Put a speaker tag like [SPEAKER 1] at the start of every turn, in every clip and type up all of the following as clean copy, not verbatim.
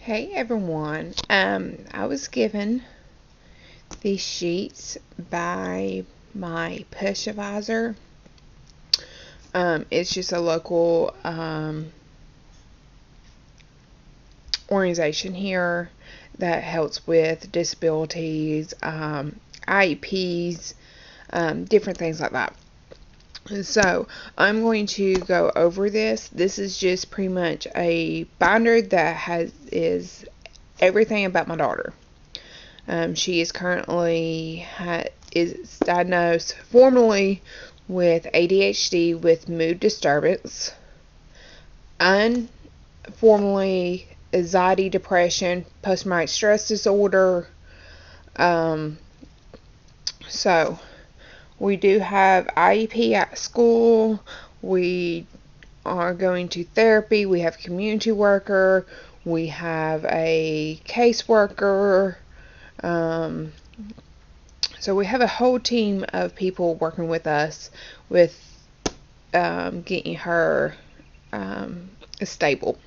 [SPEAKER 1] Hey everyone, I was given these sheets by my push advisor. It's just a local organization here that helps with disabilities, IEPs, different things like that. So I'm going to go over this. This is just pretty much a binder that is everything about my daughter. She is currently is diagnosed formally with ADHD with mood disturbance, unformally anxiety, depression, post-traumatic stress disorder. So we do have IEP at school. We are going to therapy. We have a community worker. We have a caseworker. So we have a whole team of people working with us with getting her stable.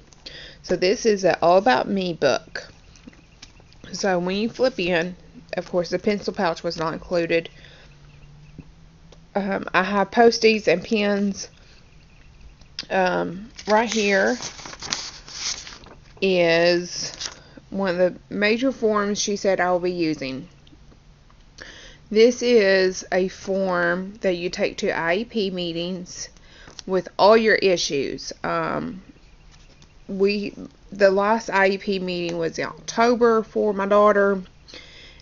[SPEAKER 1] So this is an All About Me book. So when you flip in, of course the pencil pouch was not included. I have Post-its and pens. Right here is one of the major forms she said I will be using. This is a form that you take to IEP meetings with all your issues. The last IEP meeting was in October for my daughter,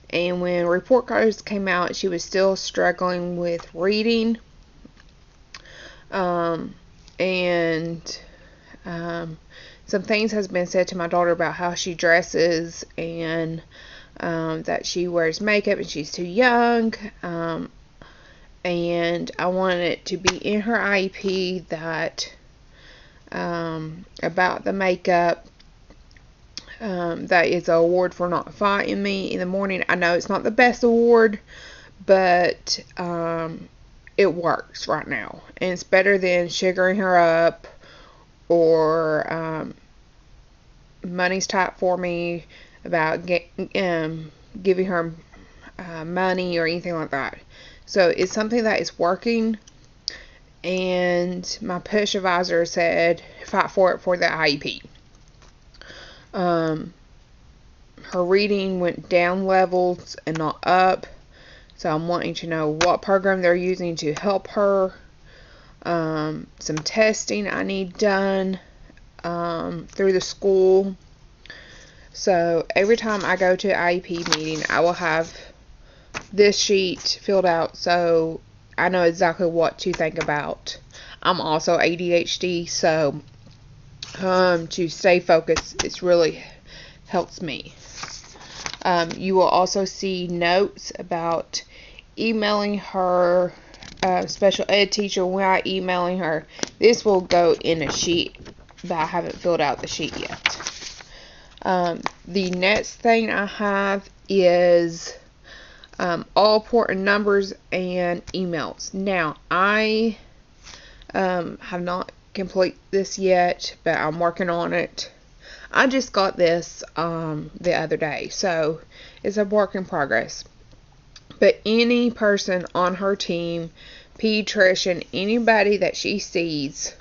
[SPEAKER 1] and when report cards came out, she was still struggling with reading, and some things has been said to my daughter about how she dresses and that she wears makeup and she's too young. And I want it to be in her IEP that about the makeup. That is an award for not fighting me in the morning. I know it's not the best award, but it works right now. And it's better than sugaring her up or money's tight for me about giving her money or anything like that. So it's something that is working, and my push advisor said fight for it for the IEP. Her reading went down levels and not up, so I'm wanting to know what program they're using to help her. Some testing I need done through the school. So every time I go to IEP meeting, I will have this sheet filled out so I know exactly what to think about. I'm also ADHD, so to stay focused, it really helps me. You will also see notes about emailing her special ed teacher when I emailing her. This will go in a sheet, but I haven't filled out the sheet yet. The next thing I have is all important numbers and emails. Now, I have not complete this yet, but I'm working on it. I just got this the other day, so it's a work in progress. But any person on her team, pediatrician, anybody that she sees,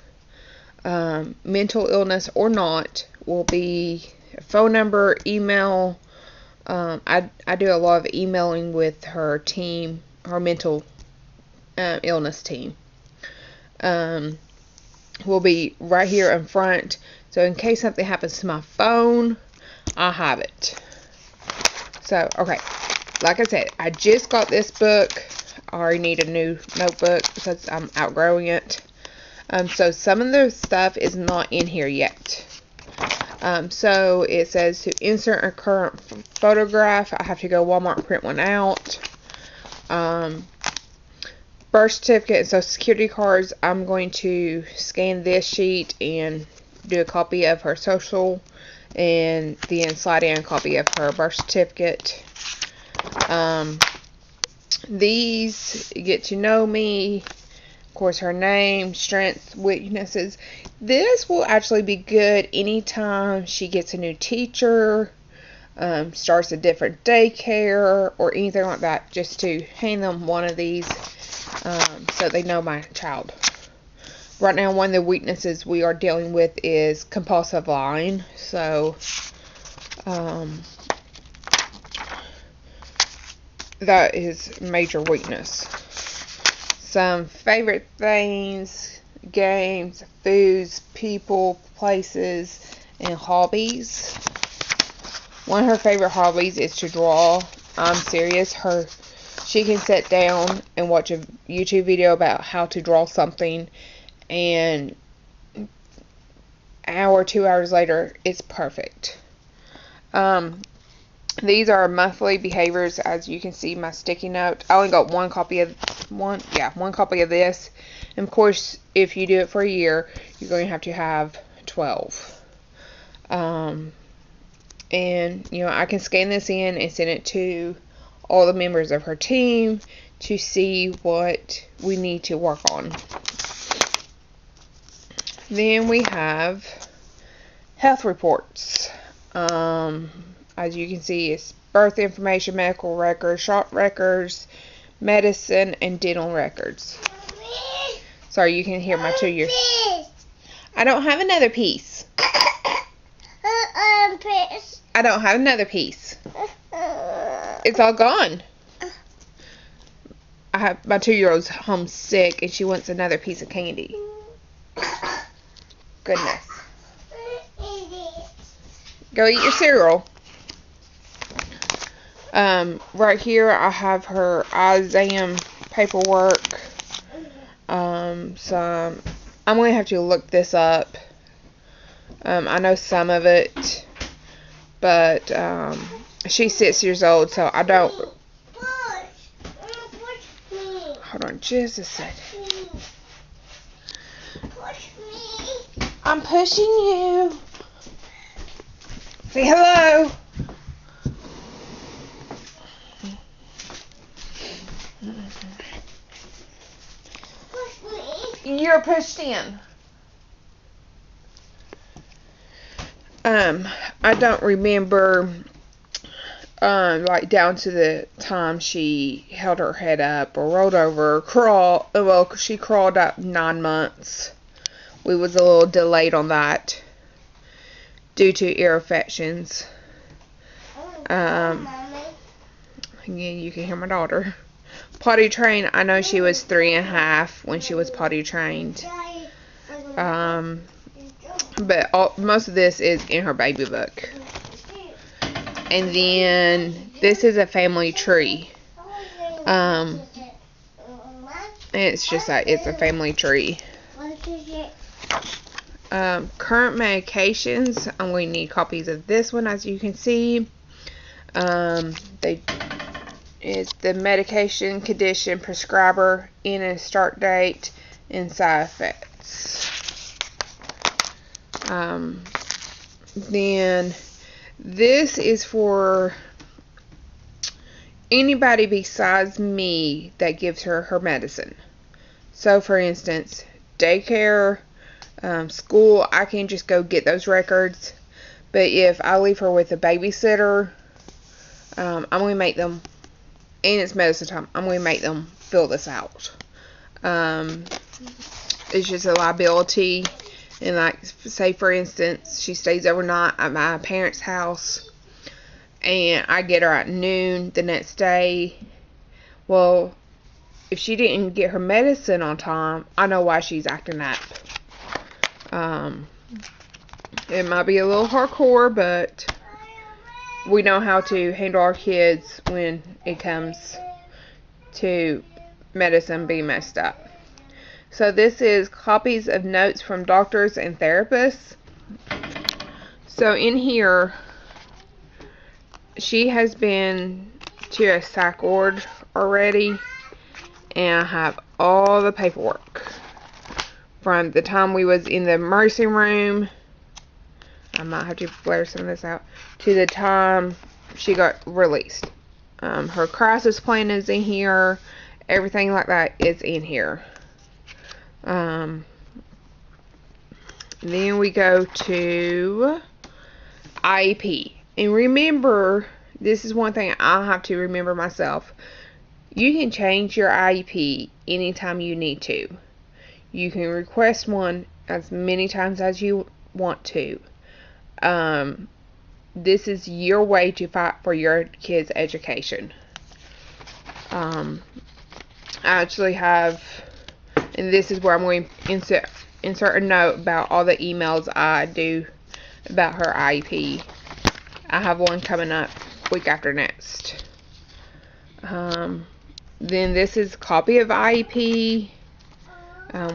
[SPEAKER 1] mental illness or not, will be phone number, email. I do a lot of emailing with her team, her mental illness team. Will be right here in front, so in case something happens to my phone, I have it. So, okay, like I said, I just got this book. I already need a new notebook because I'm outgrowing it. So some of the stuff is not in here yet. So it says to insert a current photograph. I have to go Walmart and print one out. Birth certificate and social security cards. I'm going to scan this sheet and do a copy of her social, and then slide in a copy of her birth certificate. These get to know me course, her name, strengths, weaknesses. This will actually be good anytime she gets a new teacher, starts a different daycare, or anything like that, just to hand them one of these so they know my child. Right now, one of the weaknesses we are dealing with is compulsive lying. So, that is major weakness. Some favorite things, games, foods, people, places, and hobbies. One of her favorite hobbies is to draw. I'm serious. She can sit down and watch a YouTube video about how to draw something, and an hour, 2 hours later, it's perfect. These are monthly behaviors. As you can see, my sticky note. I only got one copy of this. And of course, if you do it for a year, you're going to have 12. And I can scan this in and send it to all the members of her team to see what we need to work on. Then we have health reports. As you can see, it's birth information, medical records, shop records, medicine, and dental records. Sorry, you can hear my 2-year. I don't have another piece. I don't have another piece. It's all gone. I have my 2-year-old's homesick and she wants another piece of candy. Goodness. Go eat your cereal. Right here I have her exam paperwork. So I'm going to have to look this up. I know some of it, but she's 6 years old, so I don't. Hold on just a second. I'm pushing you. Say hello. You're pushed in. I don't remember like down to the time she held her head up or rolled over or crawled. Well, she crawled up 9 months. We was a little delayed on that due to ear infections. Again, you can hear my daughter. Potty trained, I know she was 3.5 when she was potty trained. But most of this is in her baby book. And then this is a family tree. It's just that it's a family tree. Current medications, I'm going to need copies of this one, as you can see. It's the medication, condition, prescriber, in and start date, and side effects. Then this is for anybody besides me that gives her medicine. So for instance, daycare, school, I can just go get those records. But if I leave her with a babysitter, I'm going to make them, and it's medicine time, I'm going to make them fill this out. It's just a liability. And like, say for instance, she stays overnight at my parents' house, and I get her at noon the next day. Well, if she didn't get her medicine on time, I know why she's acting up. It might be a little hardcore, but we know how to handle our kids when it comes to medicine being messed up. So this is copies of notes from doctors and therapists. So in here, she has been to a psych ward already, and I have all the paperwork from the time we was in the emergency room. I might have to blur some of this out, to the time she got released. Her crisis plan is in here. Everything like that is in here. Then we go to IEP. And remember, this is one thing I have to remember myself. You can change your IEP anytime you need to. You can request one as many times as you want to. This is your way to fight for your kids' education. I actually have, and this is where I'm going to insert a note about all the emails I do about her IEP. I have one coming up week after next. Then this is a copy of IEP,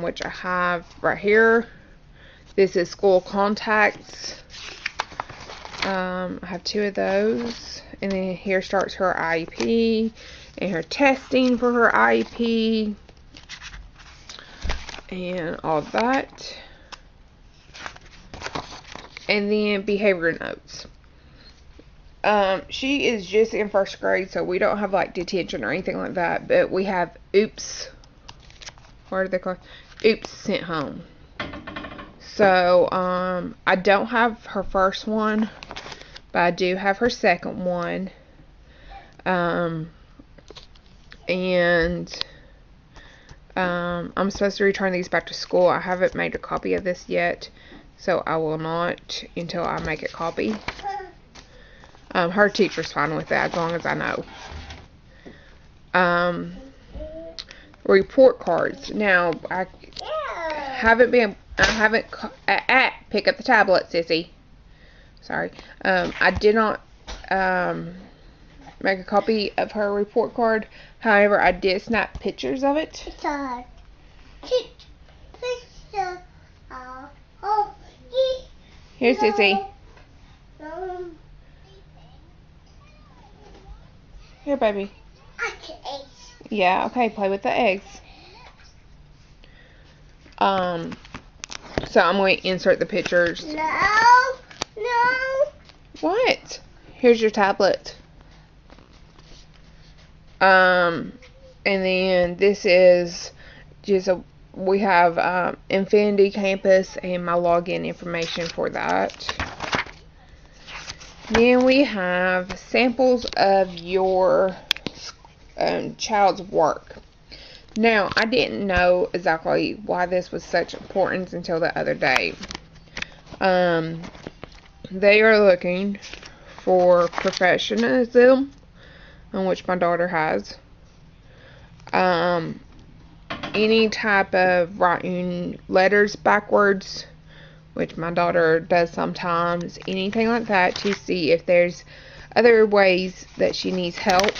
[SPEAKER 1] which I have right here. This is school contacts. I have 2 of those. And then here starts her IEP and her testing for her IEP and all that. And then behavior notes. She is just in 1st grade, so we don't have like detention or anything like that, but we have oops. What are they called? Oops sent home. So, I don't have her first one, but I do have her second one. I'm supposed to return these back to school. I haven't made a copy of this yet, so I will not until I make a copy. Her teacher's fine with that as long as I know. Report cards. Now, I haven't pick up the tablet, sissy. Sorry. I did not make a copy of her report card. However, I did snap pictures of it. Here, sissy. Here, baby. Yeah, okay, play with the eggs. So I'm going to insert the pictures.
[SPEAKER 2] No.
[SPEAKER 1] What? Here's your tablet. And then this is just we have Infinity Campus and my login information for that. Then we have samples of your child's work. Now, I didn't know exactly why this was such importance until the other day. They are looking for professionalism, which my daughter has. Any type of writing letters backwards, which my daughter does sometimes. Anything like that to see if there's other ways that she needs help.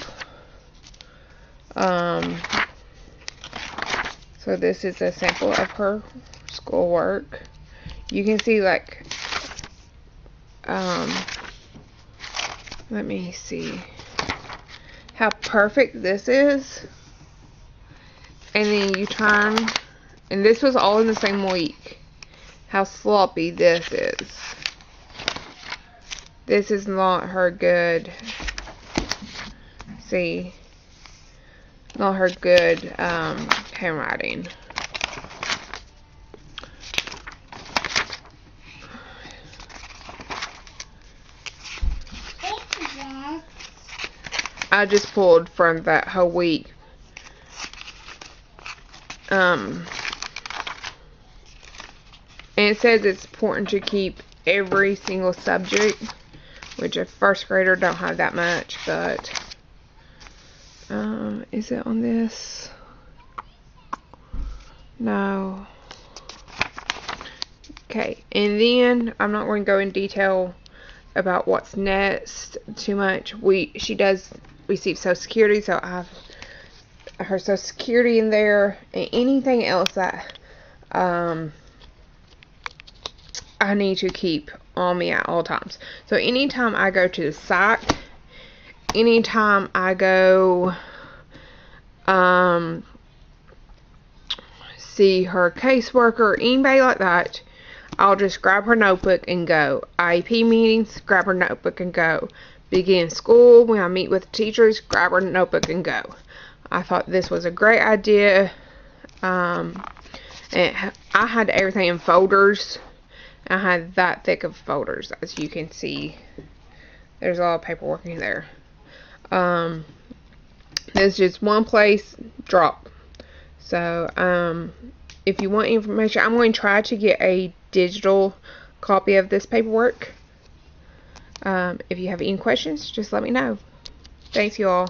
[SPEAKER 1] So this is a sample of her schoolwork. You can see like, let me see how perfect this is. And then you turn, and this was all in the same week. How sloppy this is. This is not her good, see, not her good handwriting. I just pulled from that whole week. And it says it's important to keep every single subject, which a 1st grader don't have that much, but is it on this? No. Okay, and then I'm not going to go in detail about what's next too much. She does receive Social Security, so I have her Social Security in there, and anything else that I need to keep on me at all times. So anytime I go to the site, anytime I go see her caseworker, anybody like that, I'll just grab her notebook and go. IEP meetings, grab her notebook and go. Begin school, when I meet with teachers, grab her notebook and go. I thought this was a great idea. And I had everything in folders. I had that thick of folders, as you can see. There's a lot of paperwork in there. There's just one place, drop. So, if you want information, I'm going to try to get a digital copy of this paperwork. If you have any questions, just let me know. Thanks, you all.